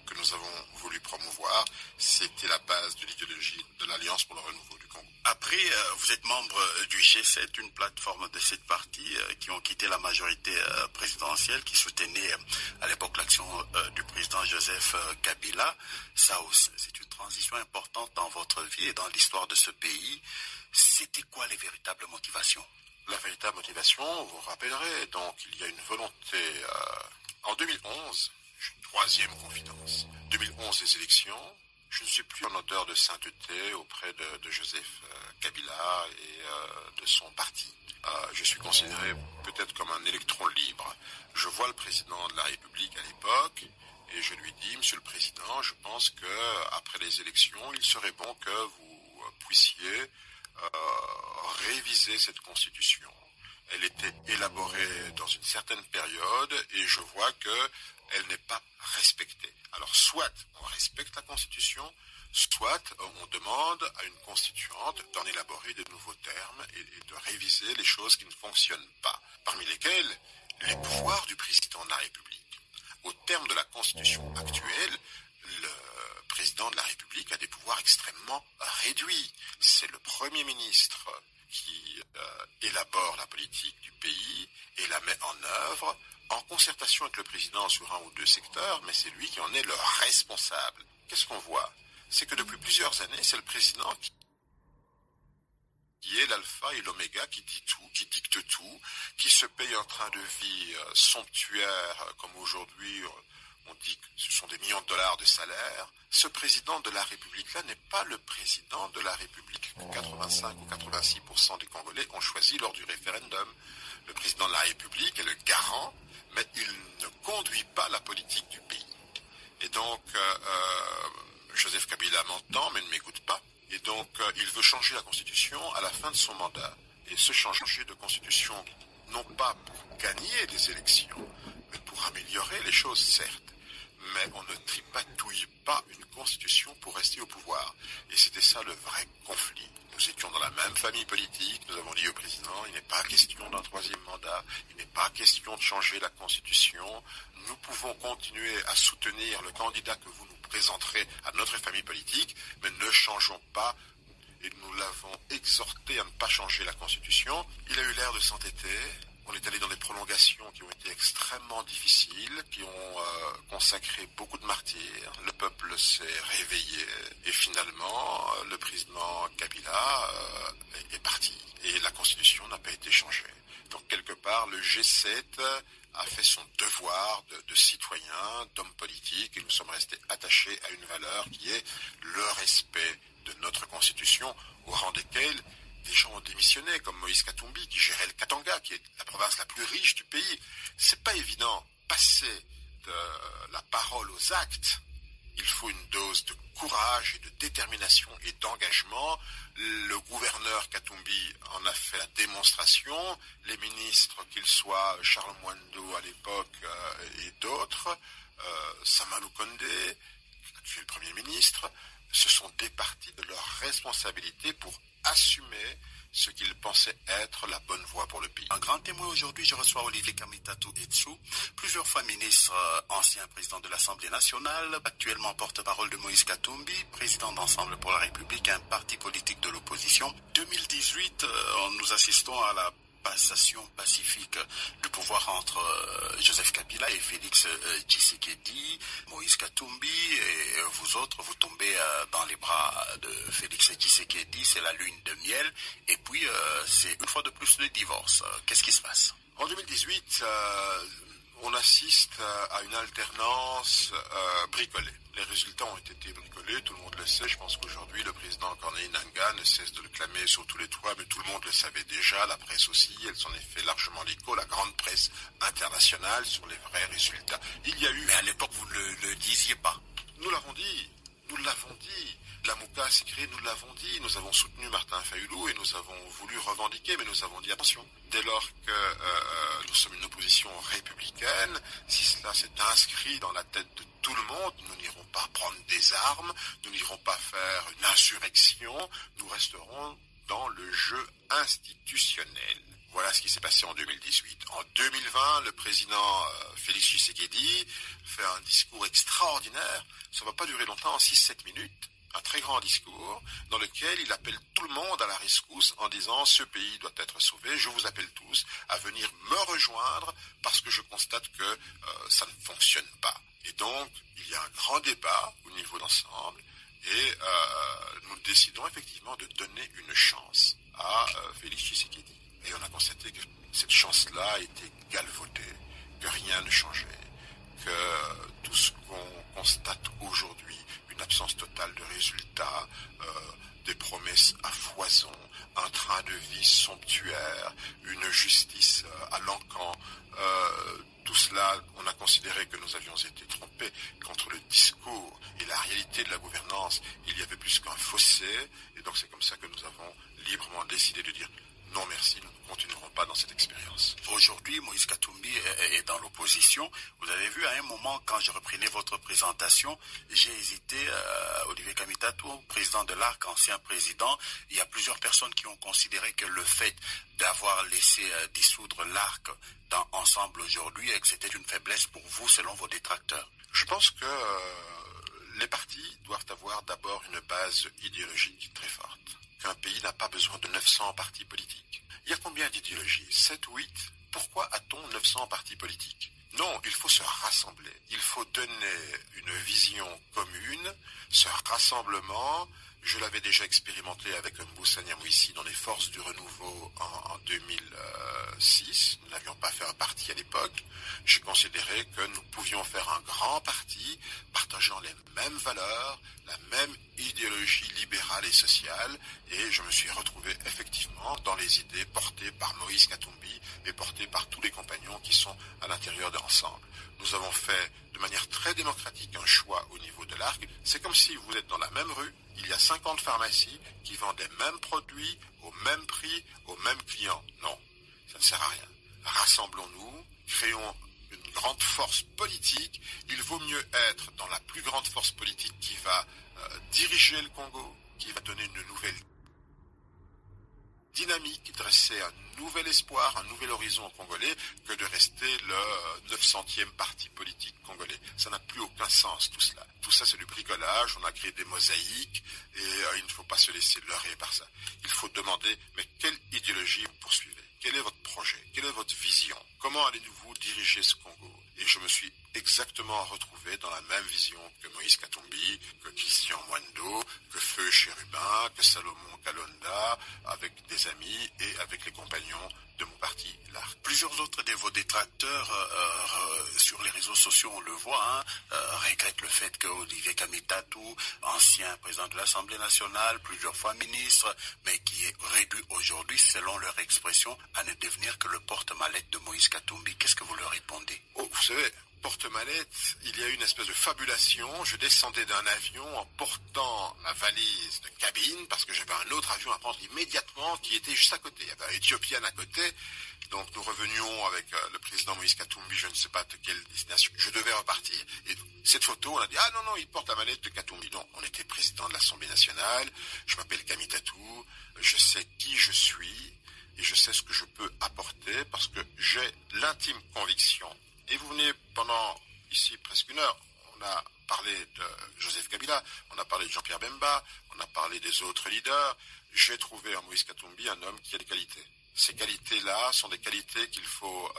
que nous avons voulu promouvoir. C'était la base de l'idéologie de l'Alliance pour le renouveau du Congo. Après, vous êtes membre du G7, une plateforme de 7 partis qui ont quitté la majorité présidentielle, qui soutenait à l'époque l'action du président Joseph Kabila. Ça aussi, c'est une transition importante dans votre vie et dans l'histoire de ce pays. C'était quoi les véritables motivations ? La véritable motivation, vous vous rappellerez, donc il y a une volonté. En 2011, troisième confidence, 2011 les élections, je ne suis plus en odeur de sainteté auprès de Joseph Kabila et de son parti. Je suis considéré peut-être comme un électron libre. Je vois le président de la République à l'époque et je lui dis, Monsieur le Président, je pense qu'après les élections, il serait bon que vous puissiez réviser cette constitution. Elle était élaborée dans une certaine période et je vois qu'elle n'est pas respectée. Alors soit on respecte la constitution, soit on demande à une constituante d'en élaborer de nouveaux termes et de réviser les choses qui ne fonctionnent pas, parmi lesquelles les pouvoirs du président de la République. Au terme de la constitution actuelle, le président de la République a des pouvoirs extrêmement réduits. C'est le Premier ministre qui élabore la politique du pays et la met en œuvre en concertation avec le président sur un ou deux secteurs, mais c'est lui qui en est le responsable. Qu'est-ce qu'on voit ? C'est que depuis plusieurs années, c'est le président qui est l'alpha et l'oméga, qui dit tout, qui dicte tout, qui se paye un train de vie somptuaire, comme aujourd'hui on dit que ce sont des millions de dollars de salaire. Ce président de la République-là n'est pas le président de la République que 85 ou 86% des Congolais ont choisi lors du référendum. Le président de la République est le garant, mais il ne conduit pas la politique du pays. Et donc, Joseph Kabila m'entend, mais ne m'écoute pas. Et donc, il veut changer la Constitution à la fin de son mandat. Et ce changer de Constitution, non pas pour gagner des élections, mais pour améliorer les choses, certes. Mais on ne tripatouille pas une constitution pour rester au pouvoir. Et c'était ça le vrai conflit. Nous étions dans la même famille politique, nous avons dit au président, il n'est pas question d'un troisième mandat, il n'est pas question de changer la constitution. Nous pouvons continuer à soutenir le candidat que vous nous présenterez à notre famille politique, mais ne changeons pas. Et nous l'avons exhorté à ne pas changer la constitution. Il a eu l'air de s'entêter. On est allé dans des prolongations qui ont été extrêmement difficiles, qui ont consacré beaucoup de martyrs. Le peuple s'est réveillé et finalement, le président Kabila est parti. Et la Constitution n'a pas été changée. Donc quelque part, le G7 a fait son devoir de citoyen, d'homme politique, et nous sommes restés attachés à une valeur qui est le respect de notre Constitution, au rang desquels des gens ont démissionné, comme Moïse Katumbi, qui gérait le Katanga, qui est la province la plus riche du pays. C'est pas évident. Passer de la parole aux actes, il faut une dose de courage et de détermination et d'engagement. Le gouverneur Katumbi en a fait la démonstration. Les ministres, qu'ils soient Charles Mwando à l'époque et d'autres, Samalou Kondé, qui est le Premier ministre, se sont départis de leurs responsabilités pour assumer ce qu'ils pensaient être la bonne voie pour le pays. Un grand témoin aujourd'hui, je reçois Olivier Kamitatu Etsu, plusieurs fois ministre, ancien président de l'Assemblée nationale, actuellement porte-parole de Moïse Katumbi, président d'Ensemble pour la République, un parti politique de l'opposition. 2018, nous assistons à la passation pacifique du pouvoir entre Joseph Kabila et Félix Tshisekedi. Moïse Katumbi et vous autres, vous tombez dans les bras de Félix Tshisekedi, c'est la lune de miel, et puis c'est une fois de plus le divorce. Qu'est-ce qui se passe ? En 2018, on assiste à une alternance bricolée. Les résultats ont été bricolés, tout le monde le sait. Je pense qu'aujourd'hui, le président Corneille Nangaa ne cesse de le clamer sur tous les toits, mais tout le monde le savait déjà, la presse aussi, elle s'en est fait largement l'écho, la grande presse internationale sur les vrais résultats. Il y a eu... Mais à l'époque, vous ne le disiez pas. Nous l'avons dit, nous l'avons dit. La Mouka s'est créée, nous l'avons dit. Nous avons soutenu Martin Fayulu et nous avons voulu revendiquer, mais nous avons dit attention. Dès lors que nous sommes une opposition républicaine, si cela s'est inscrit dans la tête de tout le monde, nous n'irons pas prendre des armes, nous n'irons pas faire une insurrection, nous resterons dans le jeu institutionnel. Voilà ce qui s'est passé en 2018. En 2020, le président Félix Tshisekedi fait un discours extraordinaire. Ça ne va pas durer longtemps, 6-7 minutes. Un très grand discours dans lequel il appelle tout le monde à la rescousse en disant « Ce pays doit être sauvé, je vous appelle tous à venir me rejoindre parce que je constate que ça ne fonctionne pas. » Et donc, il y a un grand débat au niveau d'ensemble et nous décidons effectivement de donner une chance à Félix Tshisekedi. Et on a constaté que cette chance-là a été galvaudée, que rien ne changeait, que tout ce qu'on constate aujourd'hui, une absence totale de résultats, des promesses à foison, un train de vie somptuaire, une justice à l'encan, tout cela, on a considéré que nous avions été trompés qu'entre le discours et la réalité de la gouvernance, il y avait plus qu'un fossé, et donc c'est comme ça que nous avons librement décidé de dire non merci, nous ne continuerons pas dans cette expérience. Aujourd'hui, Moïse Katumbi est dans l'opposition. Vous avez vu à un moment, quand je reprenais votre présentation, j'ai hésité, Olivier Kamitatou, président de l'ARC, ancien président. Il y a plusieurs personnes qui ont considéré que le fait d'avoir laissé dissoudre l'ARC dans Ensemble aujourd'hui, et que c'était une faiblesse pour vous, selon vos détracteurs. Je pense que les partis doivent avoir d'abord une base idéologique très forte. Qu'un pays n'a pas besoin de 900 partis politiques. Il y a combien d'idéologies? 7 ou 8? Pourquoi a-t-on 900 partis politiques? Non, il faut se rassembler. Il faut donner une vision commune. Ce rassemblement, je l'avais déjà expérimenté avec Mboussa Nyamwisi dans les Forces du Renouveau en 2006. Nous n'avions pas fait un parti à l'époque. J'ai considéré que nous pouvions faire un grand parti partageant les mêmes valeurs, la même idéologie libérale et sociale, et je me suis retrouvé effectivement dans les idées portées par Moïse Katumbi et portées par tous les compagnons qui sont à l'intérieur de l'ensemble. Nous avons fait de manière très démocratique un choix au niveau de l'ARC. C'est comme si vous êtes dans la même rue, il y a 50 pharmacies qui vendent les mêmes produits, au même prix, aux mêmes clients. Non, ça ne sert à rien. Rassemblons-nous, créons une grande force politique. Il vaut mieux être dans la plus grande force politique qui va diriger le Congo, qui va donner une nouvelle dynamique, dresser un nouvel espoir, un nouvel horizon congolais, que de rester le 900e parti politique congolais. Ça n'a plus aucun sens tout cela. Tout ça c'est du bricolage, on a créé des mosaïques et il ne faut pas se laisser leurrer par ça. Il faut demander, mais quelle idéologie vous poursuivez? Quel est votre projet? Quelle est votre vision? Comment allez-vous diriger ce Congo? Et je me suis exactement retrouvé dans la même vision que Moïse Katumbi, que Christian Mwando, que Feu Chérubin, que Salomon Kalonda, avec des amis et avec les compagnons de mon parti, l'ARC. Plusieurs autres de vos détracteurs sur les réseaux sociaux, on le voit, regrettent le fait que Olivier Kamitatou, ancien président de l'Assemblée nationale, plusieurs fois ministre, mais qui est réduit aujourd'hui, selon leur expression, à ne devenir que le porte-mallette de Moïse Katumbi. Qu'est-ce que vous leur répondez? Vous savez, porte-mallette, il y a eu une espèce de fabulation. Je descendais d'un avion en portant ma valise de cabine parce que j'avais un autre avion à prendre immédiatement qui était juste à côté. Il y avait un Éthiopienne à côté. Donc nous revenions avec le président Moïse Katumbi, je ne sais pas de quelle destination. Je devais repartir. Et cette photo, on a dit, ah non, il porte la mallette de Katumbi. Non, on était président de l'Assemblée nationale. Je m'appelle Kamitatou. Je sais qui je suis et je sais ce que je peux apporter parce que j'ai l'intime conviction. Et vous venez pendant, ici, presque une heure, on a parlé de Joseph Kabila, on a parlé de Jean-Pierre Bemba, on a parlé des autres leaders. J'ai trouvé en Moïse Katumbi un homme qui a des qualités. Ces qualités-là sont des qualités qu'il faut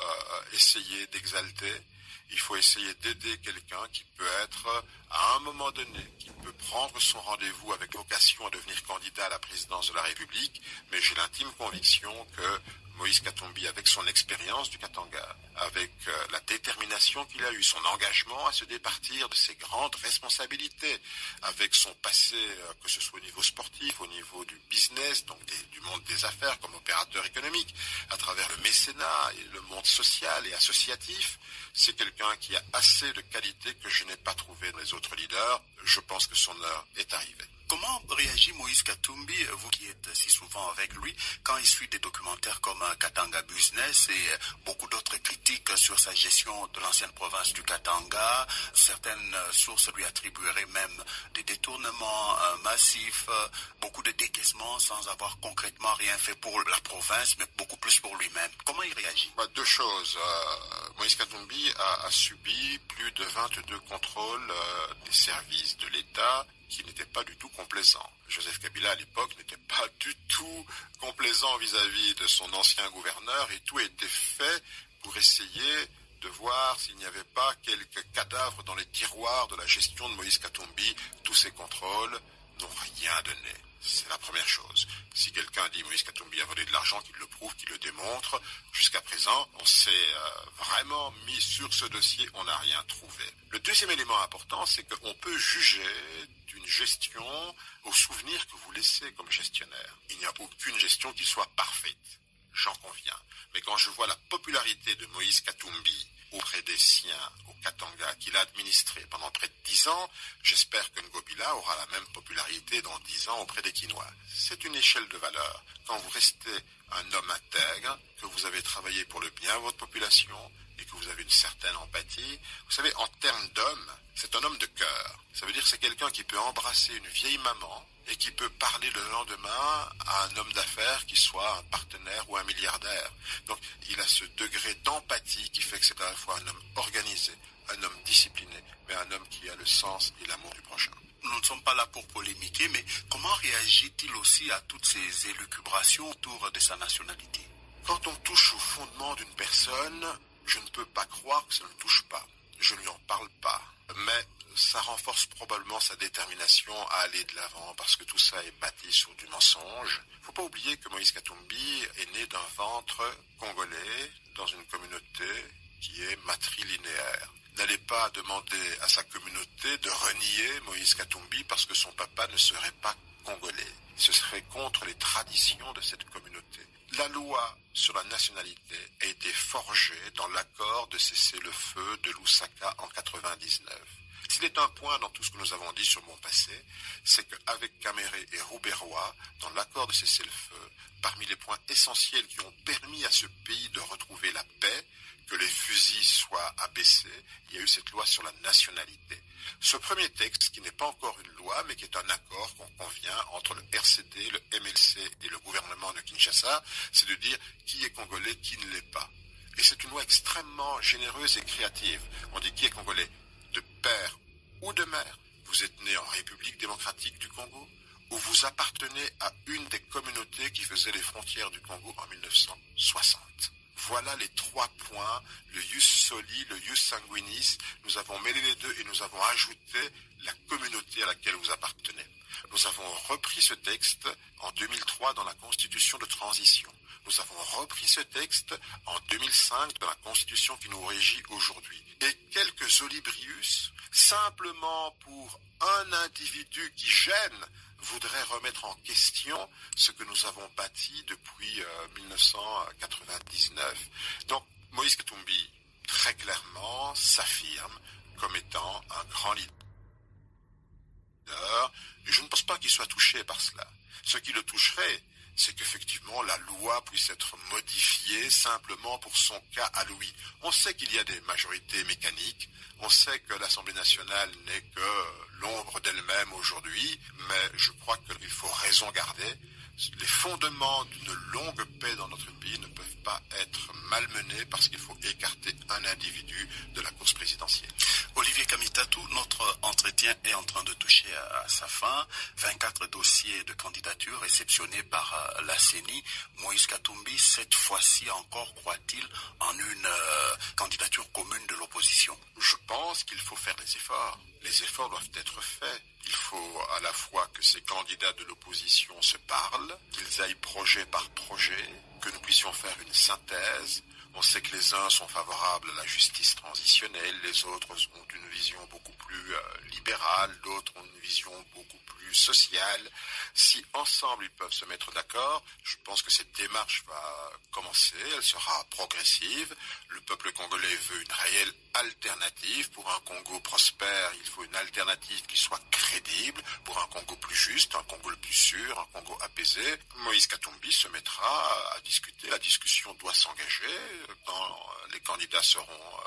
essayer d'exalter. Il faut essayer d'aider quelqu'un qui peut être, à un moment donné, qui peut prendre son rendez-vous avec vocation à devenir candidat à la présidence de la République. Mais j'ai l'intime conviction que Moïse Katumbi, avec son expérience du Katanga, avec la détermination qu'il a eue, son engagement à se départir de ses grandes responsabilités, avec son passé, que ce soit au niveau sportif, au niveau du business, donc du monde des affaires comme opérateur économique, à travers le mécénat et le monde social et associatif, c'est quelqu'un qui a assez de qualités que je n'ai pas trouvées dans les autres leaders. Je pense que son heure est arrivée. Comment réagit Moïse Katumbi, vous qui êtes si souvent avec lui, quand il suit des documentaires comme Katanga Business et beaucoup d'autres critiques sur sa gestion de l'ancienne province du Katanga? Certaines sources lui attribueraient même des détournements massifs passif, beaucoup de décaissements sans avoir concrètement rien fait pour la province, mais beaucoup plus pour lui-même. Comment il réagit? Deux choses. Moïse Katumbi a subi plus de 22 contrôles des services de l'État qui n'étaient pas du tout complaisants. Joseph Kabila, à l'époque, n'était pas du tout complaisant vis-à-vis de son ancien gouverneur et tout était fait pour essayer de voir s'il n'y avait pas quelques cadavres dans les tiroirs de la gestion de Moïse Katumbi. Tous ces contrôles n'ont rien donné. C'est la première chose. Si quelqu'un dit Moïse Katumbi a volé de l'argent, qu'il le prouve, qu'il le démontre. Jusqu'à présent, on s'est vraiment mis sur ce dossier, on n'a rien trouvé. Le deuxième élément important, c'est qu'on peut juger d'une gestion au souvenir que vous laissez comme gestionnaire. Il n'y a aucune gestion qui soit parfaite. J'en conviens. Mais quand je vois la popularité de Moïse Katumbi auprès des siens au Katanga qu'il a administré pendant près de 10 ans, j'espère que Ngobila aura la même popularité dans 10 ans auprès des Kinois. C'est une échelle de valeur. Quand vous restez un homme intègre, que vous avez travaillé pour le bien de votre population et que vous avez une certaine empathie, vous savez, en termes d'homme, c'est un homme de cœur. Ça veut dire que c'est quelqu'un qui peut embrasser une vieille maman et qui peut parler le lendemain à un homme d'affaires qui soit un partenaire ou un milliardaire. Donc, il a ce degré d'empathie qui fait que c'est à la fois un homme organisé, un homme discipliné, mais un homme qui a le sens et l'amour du prochain. Nous ne sommes pas là pour polémiquer, mais comment réagit-il aussi à toutes ces élucubrations autour de sa nationalité? Quand on touche au fondement d'une personne, je ne peux pas croire que ça ne touche pas. Je ne lui en parle pas. Mais ça renforce probablement sa détermination à aller de l'avant parce que tout ça est bâti sur du mensonge. Il ne faut pas oublier que Moïse Katumbi est né d'un ventre congolais dans une communauté qui est matrilinéaire. N'allez pas demander à sa communauté de renier Moïse Katumbi parce que son papa ne serait pas congolais. Ce serait contre les traditions de cette communauté. La loi sur la nationalité a été forgée dans l'accord de cessez-le-feu de Lusaka en 1999. S'il est un point dans tout ce que nous avons dit sur mon passé, c'est qu'avec Caméré et Rouberois, dans l'accord de cessez-le-feu, parmi les points essentiels qui ont permis à ce pays de retrouver la paix, que les fusils soient abaissés, il y a eu cette loi sur la nationalité. Ce premier texte, qui n'est pas encore une loi, mais qui est un accord qu'on convient entre le RCD, le MLC et le gouvernement de Kinshasa, c'est de dire qui est congolais, qui ne l'est pas. Et c'est une loi extrêmement généreuse et créative. On dit qui est congolais de père ou de mère. Vous êtes né en République démocratique du Congo ou vous appartenez à une des communautés qui faisaient les frontières du Congo en 1960. Voilà les 3 points, le ius soli, le ius sanguinis. Nous avons mêlé les deux et nous avons ajouté la communauté à laquelle vous appartenez. Nous avons repris ce texte en 2003 dans la Constitution de transition. Nous avons repris ce texte en 2005 dans la Constitution qui nous régit aujourd'hui. Et quelques olibrius, simplement pour un individu qui gêne, voudrait remettre en question ce que nous avons bâti depuis 1999. Donc, Moïse Katumbi, très clairement, s'affirme comme étant un grand leader. Et je ne pense pas qu'il soit touché par cela. Ce qui le toucherait, c'est qu'effectivement la loi puisse être modifiée simplement pour son cas à lui. On sait qu'il y a des majorités mécaniques, on sait que l'Assemblée nationale n'est que l'ombre d'elle-même aujourd'hui, mais je crois qu'il faut raison garder. Les fondements d'une longue paix dans notre pays ne peuvent pas être malmenés parce qu'il faut écarter un individu de la course présidentielle. Olivier Kamitatou, notre entretien est en train de toucher à sa fin. 24 dossiers de candidature réceptionnés par la CENI. Moïse Katumbi, cette fois-ci encore, croit-il en une candidature commune de l'opposition? Je pense qu'il faut faire des efforts. Les efforts doivent être faits. Il faut à la fois que ces candidats de l'opposition se parlent, qu'ils aillent projet par projet, que nous puissions faire une synthèse. On sait que les uns sont favorables à la justice transitionnelle, les autres ont une vision beaucoup plus libérale, d'autres ont une vision beaucoup plus sociale. Si ensemble ils peuvent se mettre d'accord, je pense que cette démarche va commencer, elle sera progressive. Le peuple congolais veut une réelle alternative. Pour un Congo prospère, il faut une alternative qui soit crédible. Pour un Congo plus juste, un Congo le plus sûr, un Congo apaisé, Moïse Katumbi se mettra à discuter. La discussion doit s'engager quand les candidats seront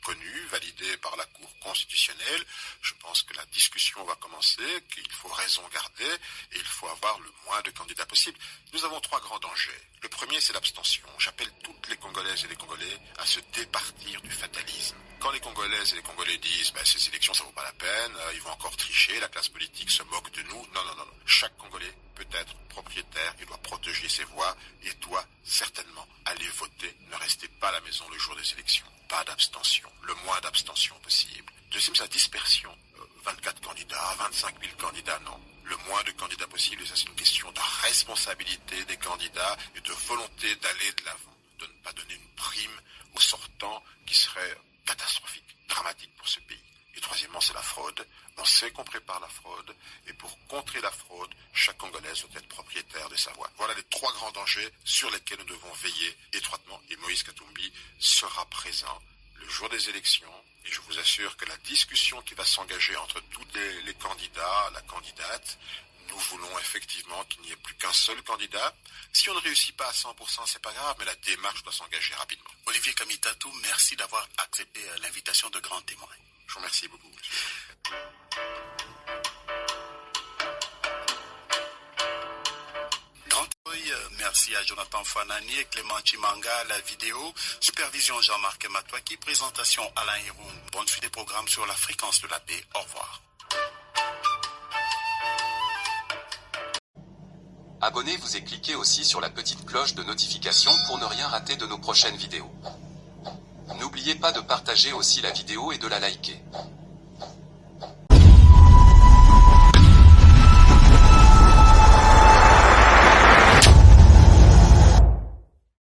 connus, validés par la Cour constitutionnelle. Je pense que la discussion va commencer, qu'il faut raisonner raison gardée et il faut avoir le moins de candidats possible. Nous avons 3 grands dangers. Le premier, c'est l'abstention. J'appelle toutes les Congolaises et les Congolais à se départir du fatalisme. Quand les Congolaises et les Congolais disent ces élections ça vaut pas la peine, ils vont encore tricher, la classe politique se moque de nous. Non. Chaque Congolais peut être propriétaire, il doit protéger ses voix et doit certainement aller voter. Ne restez pas à la maison le jour des élections. Pas d'abstention, le moins d'abstention possible. Deuxième, c'est la dispersion. 24 candidats, 25 000 candidats, non. Le moins de candidats possible, et ça c'est une question de responsabilité des candidats et de volonté d'aller de l'avant. De ne pas donner une prime aux sortants qui serait catastrophique, dramatique pour ce pays. Et troisièmement, c'est la fraude. On sait qu'on prépare la fraude. Et pour contrer la fraude, chaque Congolaise doit être propriétaire de sa voix. Voilà les 3 grands dangers sur lesquels nous devons veiller étroitement. Et Moïse Katumbi sera présent le jour des élections. Et je vous assure que la discussion qui va s'engager entre tous les candidats, la candidate, nous voulons effectivement qu'il n'y ait plus qu'un seul candidat. Si on ne réussit pas à 100%, c'est pas grave, mais la démarche doit s'engager rapidement. Olivier Kamitatou, merci d'avoir accepté l'invitation de grands témoins. Je vous remercie beaucoup, monsieur. Merci à Jonathan Fanani et Clément Chimanga à la vidéo. Supervision Jean-Marc Matouaki. Présentation Alain Hiroum. Bonne suite des programmes sur la fréquence de la paix. Au revoir. Abonnez-vous et cliquez aussi sur la petite cloche de notification pour ne rien rater de nos prochaines vidéos. N'oubliez pas de partager aussi la vidéo et de la liker.